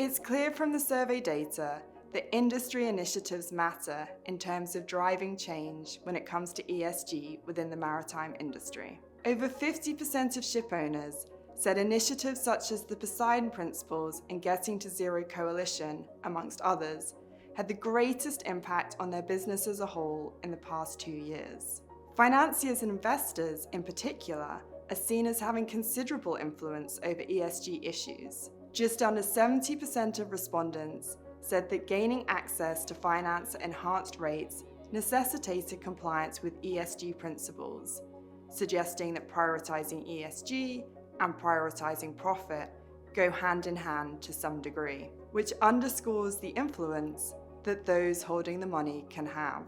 It's clear from the survey data that industry initiatives matter in terms of driving change when it comes to ESG within the maritime industry. Over 50% of ship owners said initiatives such as the Poseidon Principles and Getting to Zero Coalition, amongst others, had the greatest impact on their business as a whole in the past 2 years. Financiers and investors, in particular, are seen as having considerable influence over ESG issues. Just under 70% of respondents said that gaining access to finance at enhanced rates necessitated compliance with ESG principles, suggesting that prioritizing ESG and prioritizing profit go hand in hand to some degree, which underscores the influence that those holding the money can have.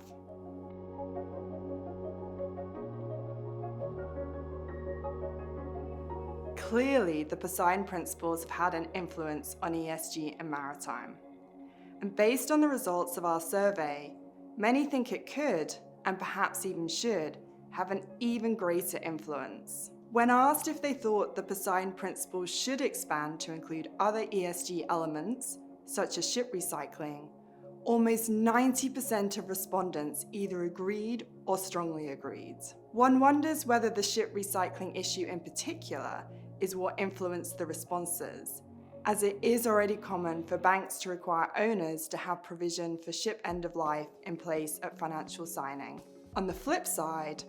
Clearly, the Poseidon Principles have had an influence on ESG and maritime. And based on the results of our survey, many think it could, and perhaps even should, have an even greater influence. When asked if they thought the Poseidon Principles should expand to include other ESG elements, such as ship recycling, almost 90% of respondents either agreed or strongly agreed. One wonders whether the ship recycling issue in particular is what influenced the responses, as it is already common for banks to require owners to have provision for ship end of life in place at financial signing. On the flip side,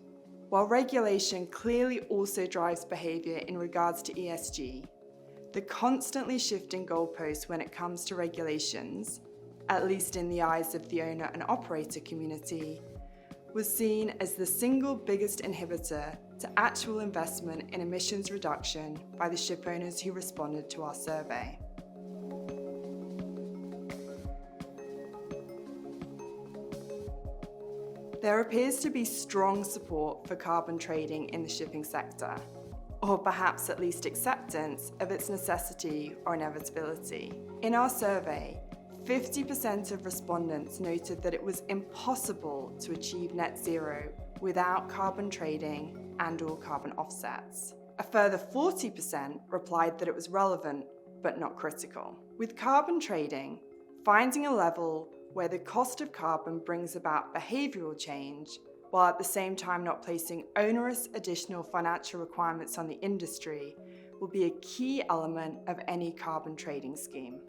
while regulation clearly also drives behaviour in regards to ESG, the constantly shifting goalposts when it comes to regulations, at least in the eyes of the owner and operator community, was seen as the single biggest inhibitor to actual investment in emissions reduction by the ship owners who responded to our survey. There appears to be strong support for carbon trading in the shipping sector, or perhaps at least acceptance of its necessity or inevitability. In our survey, 50% of respondents noted that it was impossible to achieve net zero without carbon trading and/or carbon offsets. A further 40% replied that it was relevant but not critical. With carbon trading, finding a level where the cost of carbon brings about behavioural change, while at the same time not placing onerous additional financial requirements on the industry, will be a key element of any carbon trading scheme.